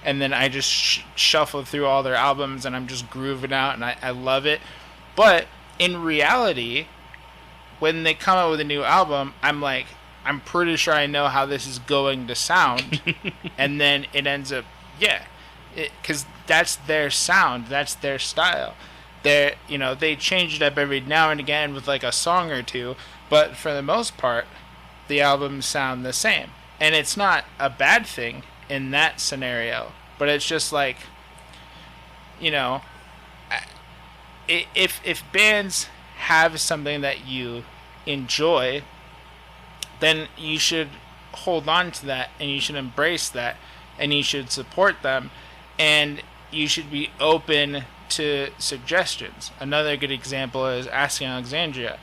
and then I just shuffle through all their albums and I'm just grooving out, and I love it. But in reality, when they come out with a new album, I'm like, I'm pretty sure I know how this is going to sound, and then it ends up, because that's their sound, that's their style. They change it up every now and again with like a song or two, but for the most part, the albums sound the same. And it's not a bad thing in that scenario, but it's just like, if bands have something that you enjoy, then you should hold on to that, and you should embrace that, and you should support them, and you should be open to suggestions. Another good example is Asking Alexandria.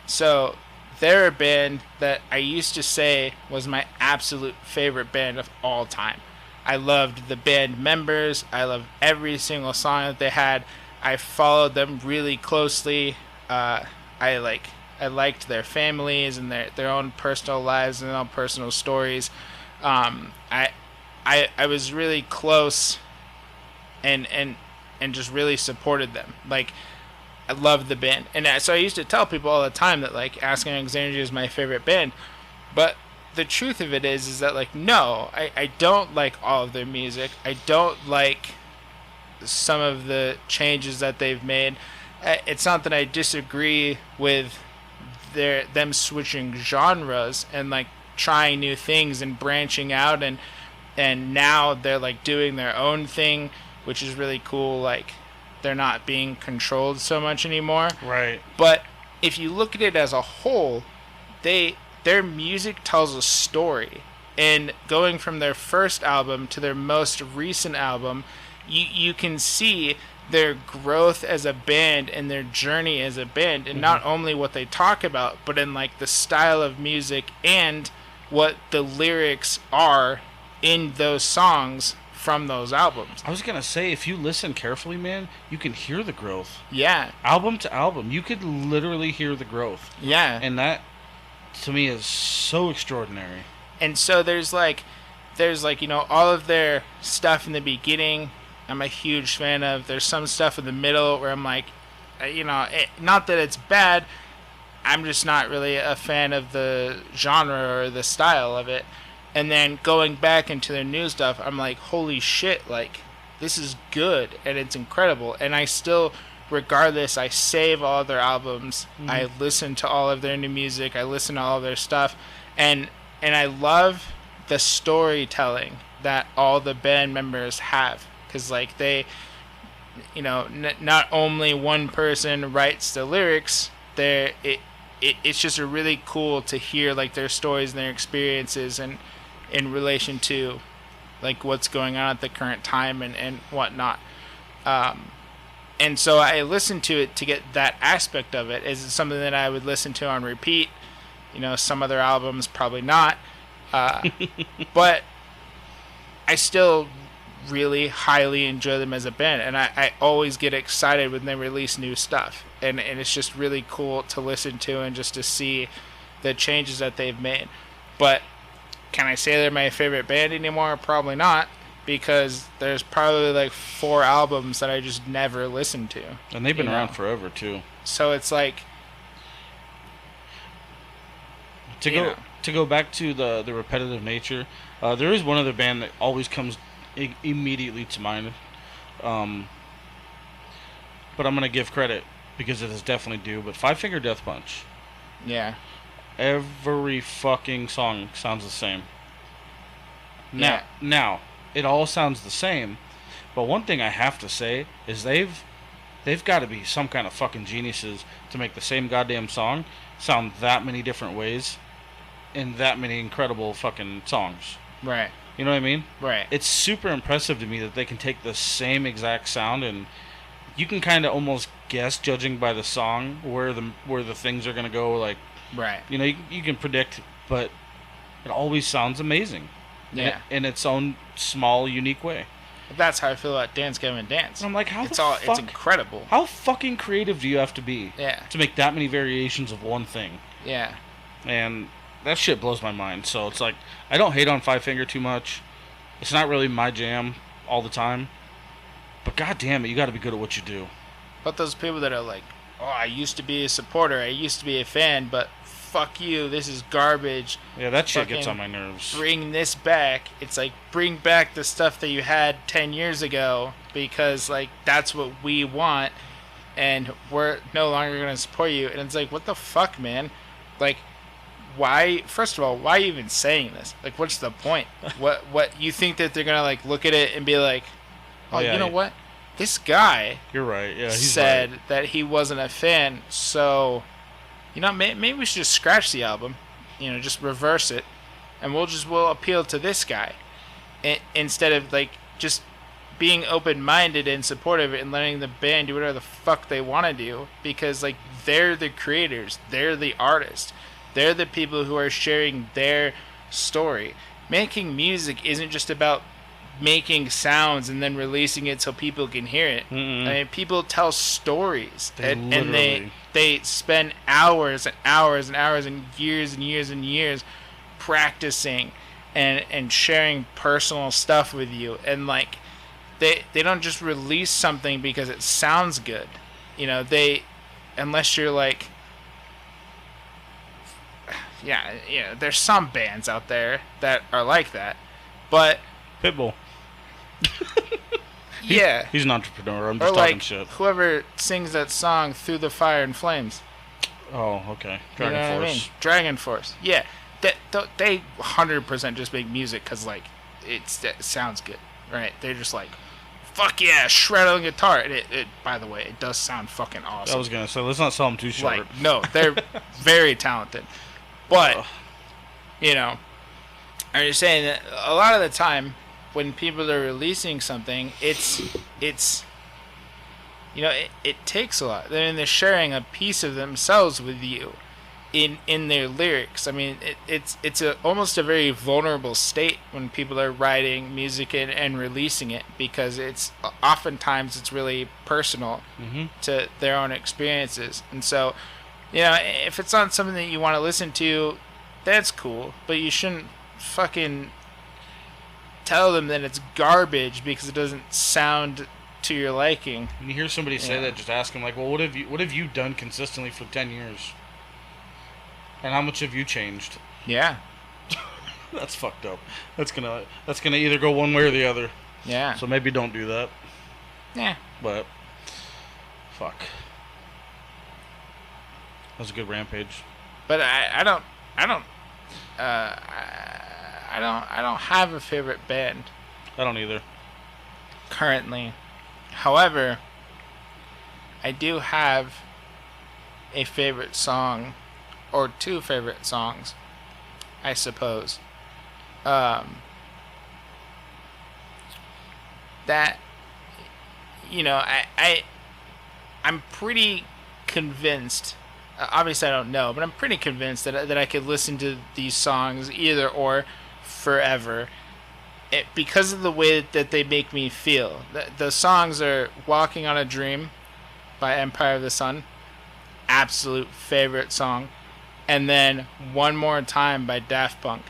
So they're a band that I used to say was my absolute favorite band of all time. I loved the band members. I loved every single song that they had. I followed them really closely. I liked their families and their own personal lives and their own personal stories. I was really close and just really supported them. Like, I loved the band. And so I used to tell people all the time that, like, Asking Alexandria is my favorite band. But the truth of it is that, like, no, I don't like all of their music. I don't like some of the changes that they've made. It's not that I disagree with them switching genres and, like, trying new things and branching out, and now they're, like, doing their own thing, which is really cool. Like, they're not being controlled so much anymore. Right. But if you look at it as a whole, their music tells a story. And going from their first album to their most recent album, you can see their growth as a band and their journey as a band, and not only what they talk about, but in, like, the style of music and what the lyrics are in those songs from those albums. I was gonna say, if you listen carefully, man, you can hear the growth. Yeah. Album to album, you could literally hear the growth. Yeah. And that, to me, is so extraordinary. And so there's like, you know, all of their stuff in the beginning, I'm a huge fan of. There's some stuff in the middle where I'm like, you know, not that it's bad, I'm just not really a fan of the genre or the style of it. And then going back into their new stuff, I'm like, holy shit, like, this is good and it's incredible. And I still, regardless, I save all of their albums. I listen to all of their new music. I listen to all of their stuff. And I love the storytelling that all the band members have. Because, like, they, you know, not only one person writes the lyrics, it's just a really cool to hear, like, their stories and their experiences and in relation to, like, what's going on at the current time and whatnot. And so I listen to it to get that aspect of it. Is it something that I would listen to on repeat? You know, some other albums probably not. But I still really highly enjoy them as a band, and I always get excited when they release new stuff. And it's just really cool to listen to and just to see the changes that they've made. But can I say they're my favorite band anymore? Probably not, because there's probably like 4 albums that I just never listened to. And they've been around forever too. So it's like to go back to the repetitive nature. There is one other band that always comes immediately to mind, but I'm gonna give credit because it is definitely due. But Five Finger Death Punch. Yeah. Every fucking song sounds the same. Yeah. Now, it all sounds the same, but one thing I have to say is they've got to be some kind of fucking geniuses to make the same goddamn song sound that many different ways in that many incredible fucking songs. Right. You know what I mean? Right. It's super impressive to me that they can take the same exact sound, and you can kind of almost guess, judging by the song, where the things are gonna go. Like, right. You know, you can predict, but it always sounds amazing. Yeah. In its own small, unique way. That's how I feel about Dance Gavin Dance. And I'm like, it's incredible. How fucking creative do you have to be? Yeah. To make that many variations of one thing? Yeah. And that shit blows my mind. So it's like, I don't hate on Five Finger too much. It's not really my jam all the time. But god damn it, you gotta be good at what you do. But those people that are like, oh, I used to be a supporter, I used to be a fan, but fuck you, this is garbage. Yeah, that shit Fucking gets on my nerves. Bring this back. It's like, bring back the stuff that you had 10 years ago, because, like, that's what we want, and we're no longer going to support you. And it's like, what the fuck, man? Like, why, first of all, why are you even saying this? Like, what's the point? What, you think that they're going to, like, look at it and be like, oh, yeah, you know what? This guy You're right, yeah, he's said right. that he wasn't a fan, so, you know, maybe we should just scratch the album, you know, just reverse it, and we'll appeal to this guy, instead of, like, just being open-minded and supportive and letting the band do whatever the fuck they want to do, because, like, they're the creators, they're the artists, They're the people who are sharing their story. Making music isn't just about making sounds and then releasing it so people can hear it. Mm-mm. I mean, people tell stories, and literally. they spend hours and hours and hours and years and years and years practicing and sharing personal stuff with you. And like, they don't just release something because it sounds good. You know, unless you're like, yeah, there's some bands out there that are like that, but Pitbull. yeah, He's an entrepreneur. I'm or just talking like shit. whoever sings that song "Through the Fire and Flames." Oh, okay. You know Dragon what I Force. mean? Dragon Force. Yeah, they 100% just make music because like it sounds good, right? They're just like, fuck yeah, shred on guitar. And it by the way, it does sound fucking awesome. I was gonna say, let's not sell them too short. Like, no, they're very talented. But, you know, I'm just saying that a lot of the time when people are releasing something, it's you know, it takes a lot. They're sharing a piece of themselves with you in their lyrics. I mean, it's almost a very vulnerable state when people are writing music and releasing it, because it's oftentimes it's really personal to their own experiences. And so, you know, if it's not something that you want to listen to, that's cool, but you shouldn't fucking tell them that it's garbage because it doesn't sound to your liking. When you hear somebody say that, just ask them, like, well, what have you done consistently for 10 years? And how much have you changed? Yeah. That's fucked up. That's gonna either go one way or the other. Yeah. So maybe don't do that. Yeah. But fuck. That was a good rampage. But I don't have a favorite band I don't either. currently. However, I do have a favorite song, or two favorite songs, I suppose. That, you know, I'm pretty convinced. Obviously, I don't know, but I'm pretty convinced that I could listen to these songs either or forever, because of the way that they make me feel. The songs are "Walking on a Dream" by Empire of the Sun, absolute favorite song, and then "One More Time" by Daft Punk.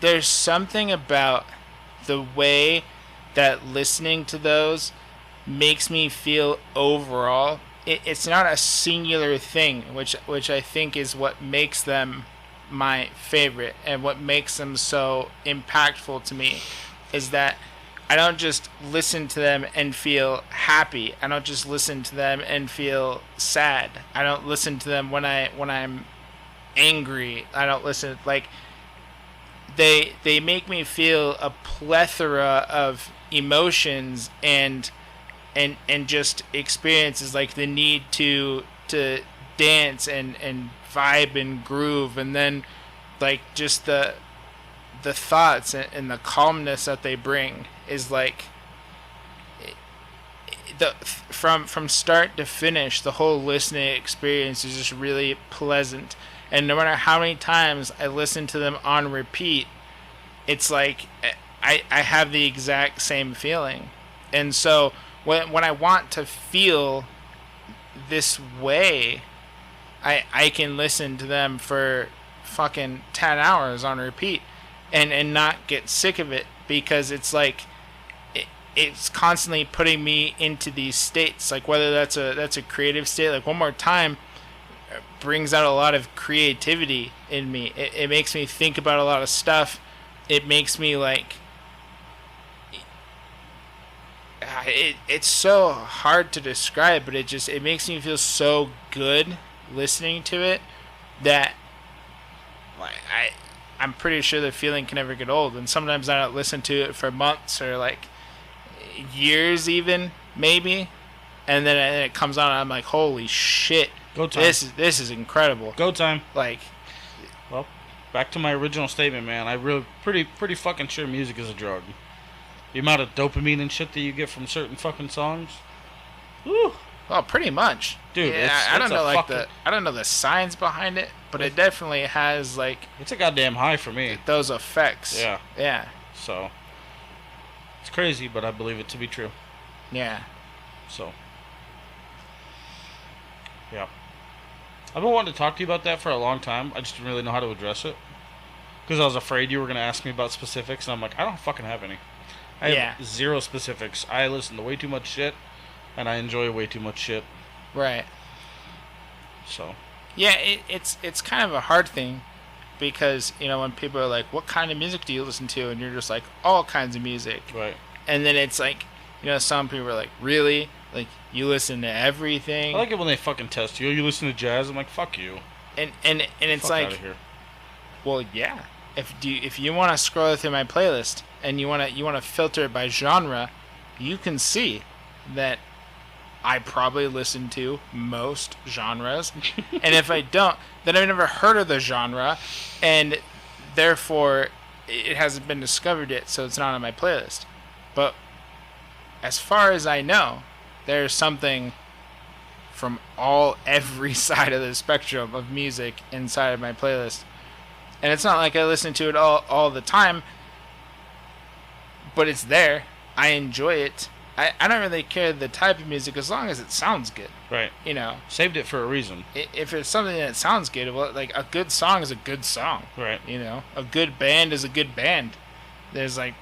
There's something about the way that listening to those makes me feel overall. It's not a singular thing, which I think is what makes them my favorite, and what makes them so impactful to me is that I don't just listen to them and feel happy. I don't just listen to them and feel sad. I don't listen to them when I'm angry. I don't listen, like, they make me feel a plethora of emotions and just experiences, like the need to dance and vibe and groove, and then like just the thoughts and the calmness that they bring is like from start to finish, the whole listening experience is just really pleasant. And no matter how many times I listen to them on repeat, it's like I have the exact same feeling. And so when I want to feel this way, I can listen to them for fucking 10 hours on repeat and not get sick of it, because it's like it's constantly putting me into these states. Like whether that's a creative state, like One More Time brings out a lot of creativity in me. It makes me think about a lot of stuff. It makes me like it's so hard to describe, but it makes me feel so good listening to it that like I'm pretty sure the feeling can never get old. And sometimes I don't listen to it for months or like years even, maybe, and then it comes on and I'm like, holy shit, Go time. this is incredible. Go time. Like, well, back to my original statement, man. I really pretty fucking sure music is a drug. The amount of dopamine and shit that you get from certain fucking songs. Woo. Well, pretty much. Dude, Yeah, I it's don't a know fucking... I don't know the science behind it, but it definitely has like It's a goddamn high for me. those effects. Yeah. Yeah. So, it's crazy, but I believe it to be true. Yeah. So, yeah. I've been wanting to talk to you about that for a long time. I just didn't really know how to address it. Because I was afraid you were going to ask me about specifics, and I'm like, I don't fucking have any. I have zero specifics. I listen to way too much shit, and I enjoy way too much shit. Right. So. Yeah, it's kind of a hard thing because, you know, when people are like, what kind of music do you listen to? And you're just like, all kinds of music. Right. And then it's like, you know, some people are like, really? Like, you listen to everything? I like it when they fucking test you. You listen to jazz? I'm like, fuck you. And it's fuck like, out of here. Well, yeah. If you want to scroll through my playlist and you want to filter it by genre, you can see that I probably listen to most genres. And if I don't, then I've never heard of the genre, and therefore it hasn't been discovered yet, so it's not on my playlist. But as far as I know, there's something from every side of the spectrum of music inside of my playlist. And it's not like I listen to it all the time, but it's there. I enjoy it. I don't really care the type of music as long as it sounds good. Right. You know. Saved it for a reason. If it's something that sounds good, well, like a good song is a good song. Right. You know, a good band is a good band. There's like,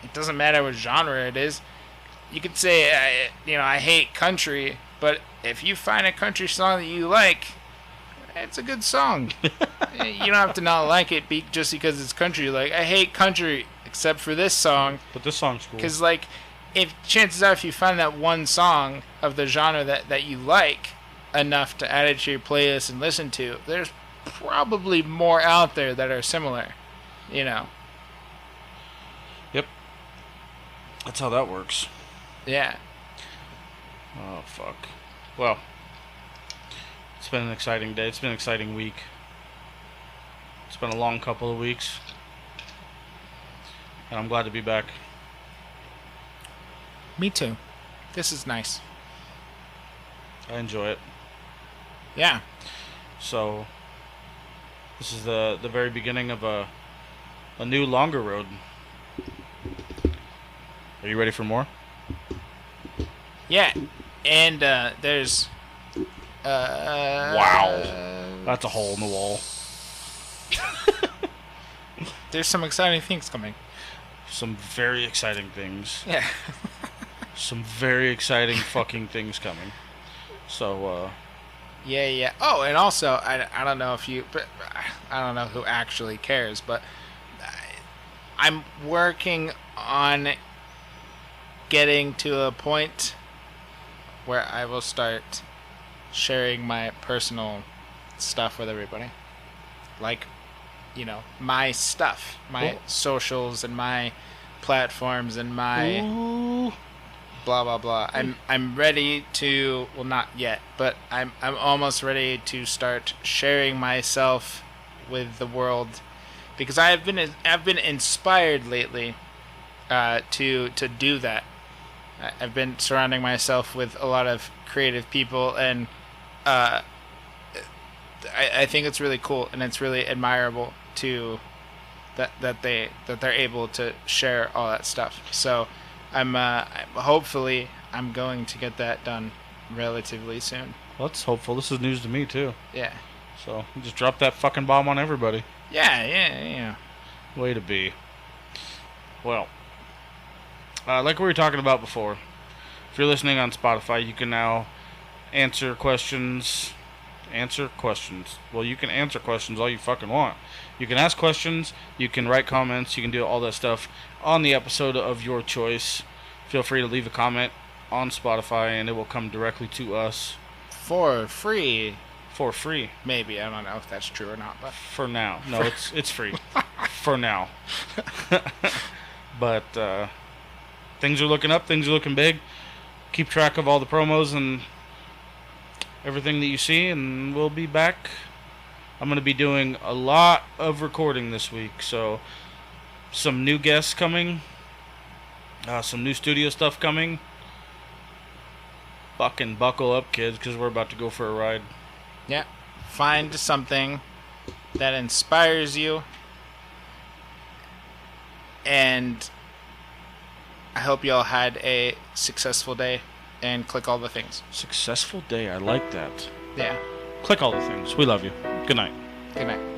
it doesn't matter what genre it is. You could say, I hate country, but if you find a country song that you like, it's a good song. You don't have to not like it just because it's country. Like, I hate country except for this song. But this song's cool. Because, like, chances are if you find that one song of the genre that you like enough to add it to your playlist and listen to, there's probably more out there that are similar. You know. Yep. That's how that works. Yeah. Oh, fuck. Well, it's been an exciting day. It's been an exciting week. It's been a long couple of weeks. And I'm glad to be back. Me too. This is nice. I enjoy it. Yeah. So, this is the very beginning of a new, longer road. Are you ready for more? Yeah. And there's... wow. That's a hole in the wall. There's some exciting things coming. Some very exciting things. Yeah. Some very exciting fucking things coming. So, Yeah. Oh, and also, I don't know if you... But I don't know who actually cares, but I'm working on getting to a point where I will start sharing my personal stuff with everybody. Like, my stuff, my socials and my platforms and my blah blah blah. I'm ready to, well, not yet, but I'm almost ready to start sharing myself with the world, because I've been inspired lately to do that. I've been surrounding myself with a lot of creative people, and I think it's really cool and it's really admirable to that they're able to share all that stuff. So I'm hopefully I'm going to get that done relatively soon. well, that's hopeful. This is news to me, too. Yeah. So, just drop that fucking bomb on everybody. Yeah. Way to be. Well, like we were talking about before, if you're listening on Spotify, you can now answer questions. Well, you can answer questions all you fucking want. You can ask questions, you can write comments, you can do all that stuff on the episode of your choice. Feel free to leave a comment on Spotify, and it will come directly to us. For free. For free. Maybe. I don't know if that's true or not, but For now. No, it's free. For now. But things are looking up, things are looking big. Keep track of all the promos and everything that you see, and we'll be back. I'm going to be doing a lot of recording this week, so some new guests coming, some new studio stuff coming, Fucking buckle up, kids, because we're about to go for a ride. Yeah. Find something that inspires you. And I hope you all had a successful day. And click all the things. Successful day. I like that. Yeah. Click all the things. We love you. Good night. Good night.